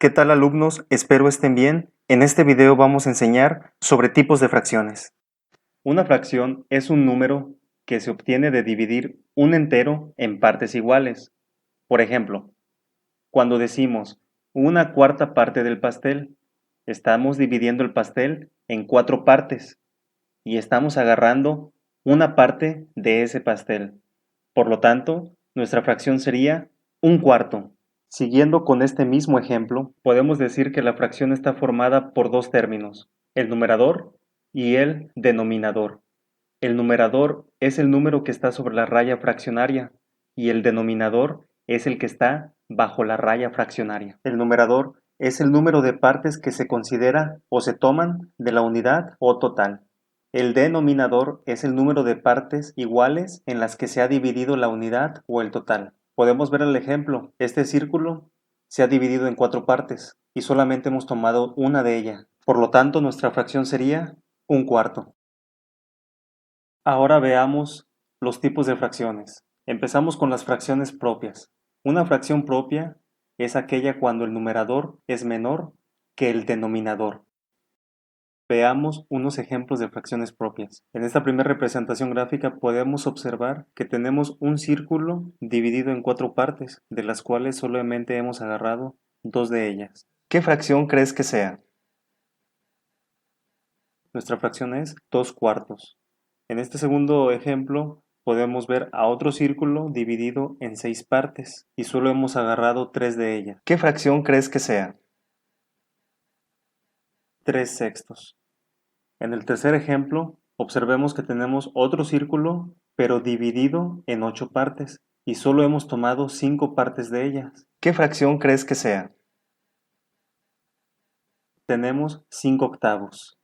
¿Qué tal, alumnos? Espero estén bien. En este video vamos a enseñar sobre tipos de fracciones. Una fracción es un número que se obtiene de dividir un entero en partes iguales. Por ejemplo, cuando decimos una cuarta parte del pastel, estamos dividiendo el pastel en 4 partes y estamos agarrando una parte de ese pastel. Por lo tanto, nuestra fracción sería un cuarto. Siguiendo con este mismo ejemplo, podemos decir que la fracción está formada por dos términos, el numerador y el denominador. El numerador es el número que está sobre la raya fraccionaria y el denominador es el que está bajo la raya fraccionaria. El numerador es el número de partes que se considera o se toman de la unidad o total. El denominador es el número de partes iguales en las que se ha dividido la unidad o el total. Podemos ver el ejemplo. Este círculo se ha dividido en 4 partes y solamente hemos tomado una de ellas. Por lo tanto, nuestra fracción sería un cuarto. Ahora veamos los tipos de fracciones. Empezamos con las fracciones propias. Una fracción propia es aquella cuando el numerador es menor que el denominador. Veamos unos ejemplos de fracciones propias. En esta primera representación gráfica podemos observar que tenemos un círculo dividido en 4 partes, de las cuales solamente hemos agarrado 2 de ellas. ¿Qué fracción crees que sea? Nuestra fracción es 2 cuartos. En este segundo ejemplo podemos ver a otro círculo dividido en 6 partes y solo hemos agarrado 3 de ellas. ¿Qué fracción crees que sea? 3 sextos. En el tercer ejemplo, observemos que tenemos otro círculo, pero dividido en 8 partes, y solo hemos tomado 5 partes de ellas. ¿Qué fracción crees que sea? Tenemos 5 octavos.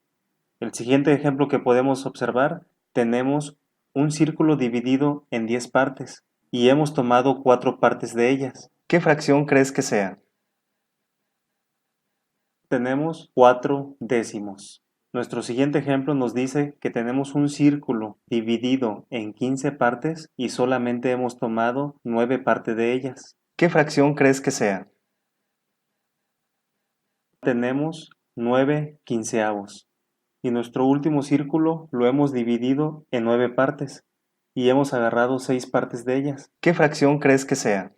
El siguiente ejemplo que podemos observar, tenemos un círculo dividido en 10 partes, y hemos tomado 4 partes de ellas. ¿Qué fracción crees que sea? Tenemos 4 décimos. Nuestro siguiente ejemplo nos dice que tenemos un círculo dividido en 15 partes y solamente hemos tomado 9 partes de ellas. ¿Qué fracción crees que sea? Tenemos 9 quinceavos. Y nuestro último círculo lo hemos dividido en 9 partes y hemos agarrado 6 partes de ellas. ¿Qué fracción crees que sea?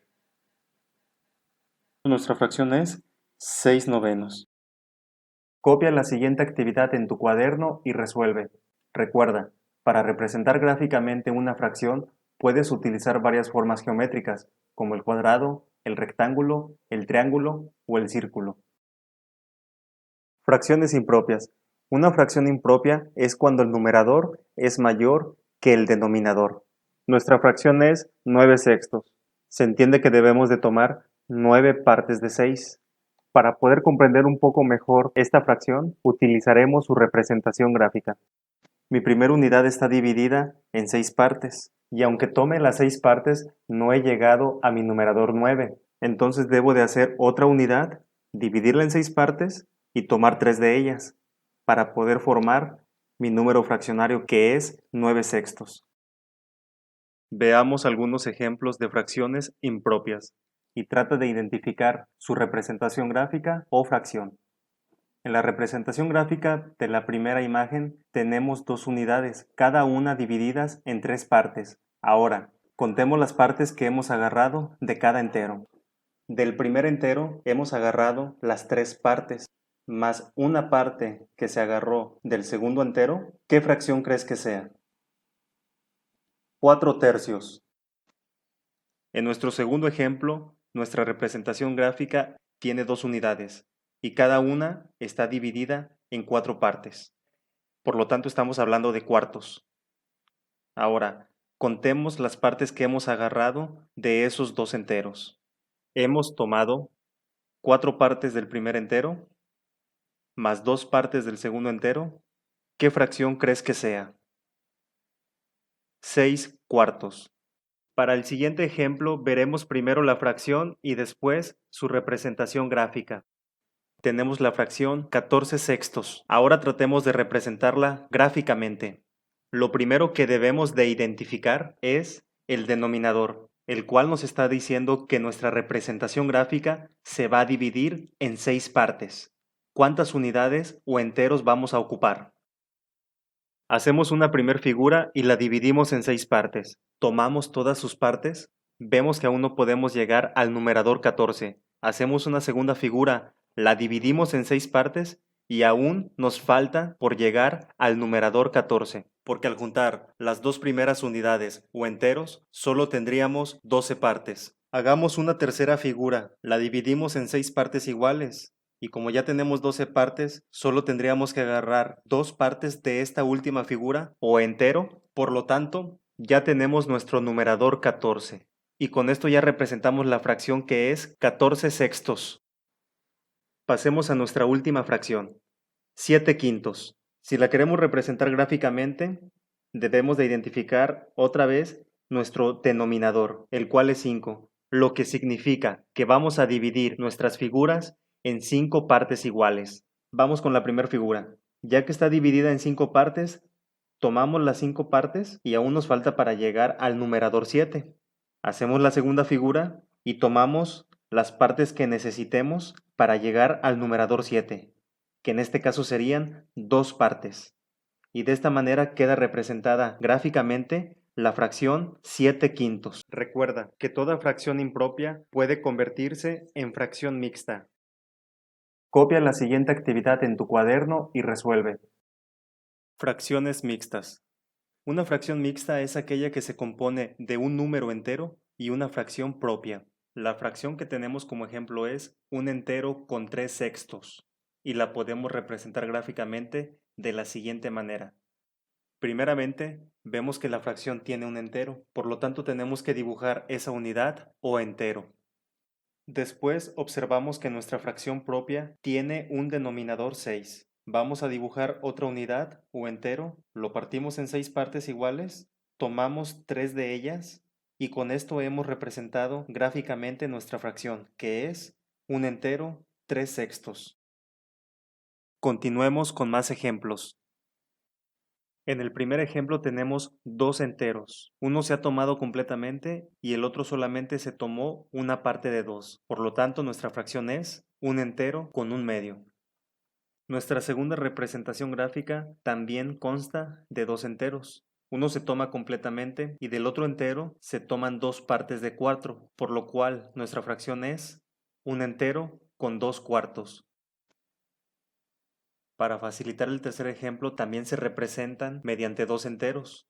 Nuestra fracción es 6 novenos. Copia la siguiente actividad en tu cuaderno y resuelve. Recuerda, para representar gráficamente una fracción puedes utilizar varias formas geométricas, como el cuadrado, el rectángulo, el triángulo o el círculo. Fracciones impropias. Una fracción impropia es cuando el numerador es mayor que el denominador. Nuestra fracción es 9 sextos. Se entiende que debemos de tomar 9 partes de 6. Para poder comprender un poco mejor esta fracción, utilizaremos su representación gráfica. Mi primera unidad está dividida en 6 partes, y aunque tome las 6 partes, no he llegado a mi numerador 9. Entonces debo de hacer otra unidad, dividirla en 6 partes y tomar 3 de ellas, para poder formar mi número fraccionario, que es 9 sextos. Veamos algunos ejemplos de fracciones impropias y trata de identificar su representación gráfica o fracción. En la representación gráfica de la primera imagen tenemos 2 unidades, cada una divididas en 3 partes. Ahora, contemos las partes que hemos agarrado de cada entero. Del primer entero hemos agarrado las 3 partes, más una parte que se agarró del segundo entero. ¿Qué fracción crees que sea? 4 tercios. En nuestro segundo ejemplo, nuestra representación gráfica tiene 2 unidades y cada una está dividida en 4 partes. Por lo tanto, estamos hablando de cuartos. Ahora, contemos las partes que hemos agarrado de esos 2 enteros. Hemos tomado 4 partes del primer entero, más 2 partes del segundo entero. ¿Qué fracción crees que sea? 6 cuartos. Para el siguiente ejemplo, veremos primero la fracción y después su representación gráfica. Tenemos la fracción 14 sextos. Ahora tratemos de representarla gráficamente. Lo primero que debemos de identificar es el denominador. el cual nos está diciendo que nuestra representación gráfica se va a dividir en 6 partes. ¿Cuántas unidades o enteros vamos a ocupar? Hacemos una primera figura y la dividimos en 6 partes. Tomamos todas sus partes, vemos que aún no podemos llegar al numerador 14. Hacemos una segunda figura, la dividimos en 6 partes y aún nos falta por llegar al numerador 14, porque al juntar las dos primeras unidades o enteros, solo tendríamos 12 partes. Hagamos una tercera figura, la dividimos en 6 partes iguales. Y como ya tenemos 12 partes, solo tendríamos que agarrar 2 partes de esta última figura o entero. Por lo tanto, ya tenemos nuestro numerador 14. Y con esto ya representamos la fracción que es 14 sextos. Pasemos a nuestra última fracción, 7 quintos. Si la queremos representar gráficamente, debemos de identificar otra vez nuestro denominador, el cual es 5, lo que significa que vamos a dividir nuestras figuras en 5 partes iguales. Vamos con la primera figura. Ya que está dividida en 5 partes, tomamos las 5 partes y aún nos falta para llegar al numerador 7. Hacemos la segunda figura y tomamos las partes que necesitemos para llegar al numerador 7, que en este caso serían 2 partes. Y de esta manera queda representada gráficamente la fracción 7 quintos. Recuerda que toda fracción impropia puede convertirse en fracción mixta. Copia la siguiente actividad en tu cuaderno y resuelve. Fracciones mixtas. Una fracción mixta es aquella que se compone de un número entero y una fracción propia. La fracción que tenemos como ejemplo es un entero con 3 sextos y la podemos representar gráficamente de la siguiente manera. Primeramente, vemos que la fracción tiene un entero, por lo tanto tenemos que dibujar esa unidad o entero. Después observamos que nuestra fracción propia tiene un denominador 6. Vamos a dibujar otra unidad o entero, lo partimos en 6 partes iguales, tomamos 3 de ellas y con esto hemos representado gráficamente nuestra fracción, que es un entero 3 sextos. Continuemos con más ejemplos. En el primer ejemplo tenemos 2 enteros. Uno se ha tomado completamente y el otro solamente se tomó una parte de 2. Por lo tanto, nuestra fracción es un entero con un medio. Nuestra segunda representación gráfica también consta de 2 enteros. Uno se toma completamente y del otro entero se toman 2 partes de 4, por lo cual nuestra fracción es un entero con 2 cuartos. Para facilitar el tercer ejemplo, también se representan mediante 2 enteros.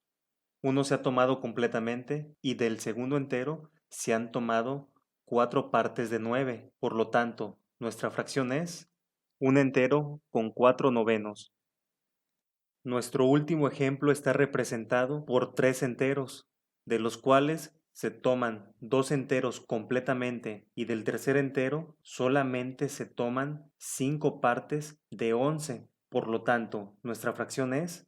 Uno se ha tomado completamente y del segundo entero se han tomado 4 partes de 9. Por lo tanto, nuestra fracción es un entero con 4 novenos. Nuestro último ejemplo está representado por 3 enteros, de los cuales se toman 2 enteros completamente y del tercer entero solamente se toman 5 partes de 11. Por lo tanto, nuestra fracción es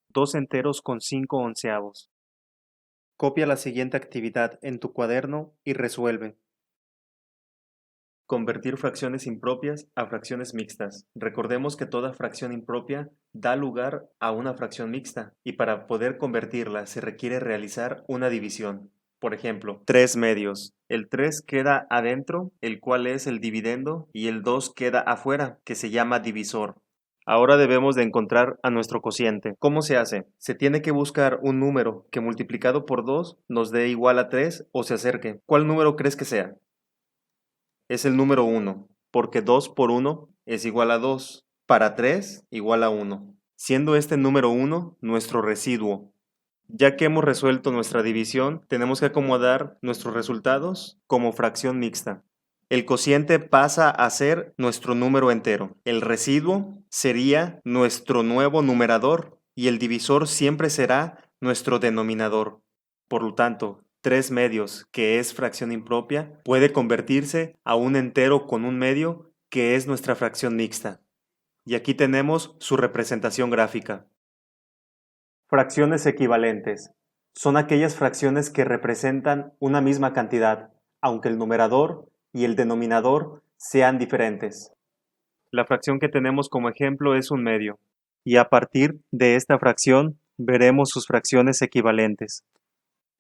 2 enteros con 5 onceavos. Copia la siguiente actividad en tu cuaderno y resuelve. Convertir fracciones impropias a fracciones mixtas. Recordemos que toda fracción impropia da lugar a una fracción mixta y para poder convertirla se requiere realizar una división. Por ejemplo, 3 medios. El 3 queda adentro, el cual es el dividendo, y el 2 queda afuera, que se llama divisor. Ahora debemos de encontrar a nuestro cociente. ¿Cómo se hace? Se tiene que buscar un número que multiplicado por 2 nos dé igual a 3 o se acerque. ¿Cuál número crees que sea? Es el número 1, porque 2 por 1 es igual a 2, para 3 igual a 1, siendo este número 1 nuestro residuo. Ya que hemos resuelto nuestra división, tenemos que acomodar nuestros resultados como fracción mixta. El cociente pasa a ser nuestro número entero. El residuo sería nuestro nuevo numerador y el divisor siempre será nuestro denominador. Por lo tanto, 3 medios, que es fracción impropia, puede convertirse a un entero con un medio, que es nuestra fracción mixta. Y aquí tenemos su representación gráfica. Fracciones equivalentes. Son aquellas fracciones que representan una misma cantidad, aunque el numerador y el denominador sean diferentes. La fracción que tenemos como ejemplo es un medio, y a partir de esta fracción veremos sus fracciones equivalentes.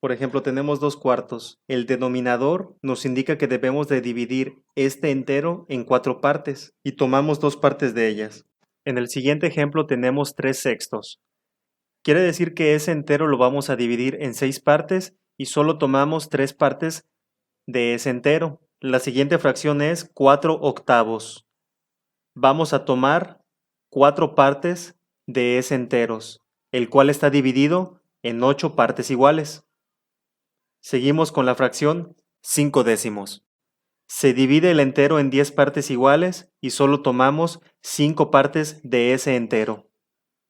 Por ejemplo, tenemos 2/4. El denominador nos indica que debemos de dividir este entero en 4 partes y tomamos 2 partes de ellas. En el siguiente ejemplo tenemos 3/6. Quiere decir que ese entero lo vamos a dividir en 6 partes y solo tomamos 3 partes de ese entero. La siguiente fracción es 4/8. Vamos a tomar 4 partes de ese enteros, el cual está dividido en 8 partes iguales. Seguimos con la fracción 5/10. Se divide el entero en 10 partes iguales y solo tomamos 5 partes de ese entero.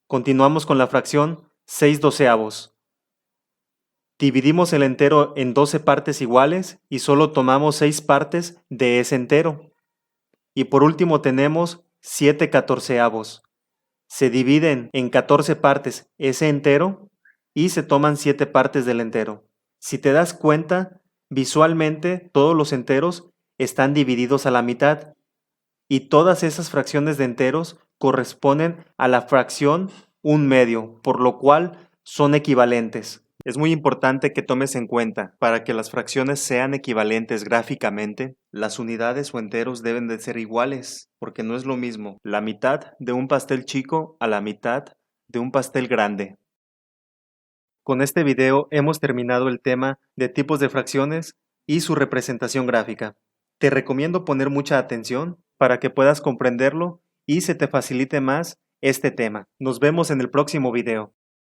Continuamos con la fracción 6/12. Dividimos el entero en 12 partes iguales y solo tomamos 6 partes de ese entero. Y por último tenemos 7/14. Se dividen en 14 partes ese entero y se toman 7 partes del entero. Si te das cuenta, visualmente todos los enteros están divididos a la mitad y todas esas fracciones de enteros corresponden a la fracción 1/2, por lo cual son equivalentes. Es muy importante que tomes en cuenta, para que las fracciones sean equivalentes gráficamente, las unidades o enteros deben de ser iguales, porque no es lo mismo la mitad de un pastel chico a la mitad de un pastel grande. Con este video hemos terminado el tema de tipos de fracciones y su representación gráfica. Te recomiendo poner mucha atención para que puedas comprenderlo y se te facilite más este tema. Nos vemos en el próximo video.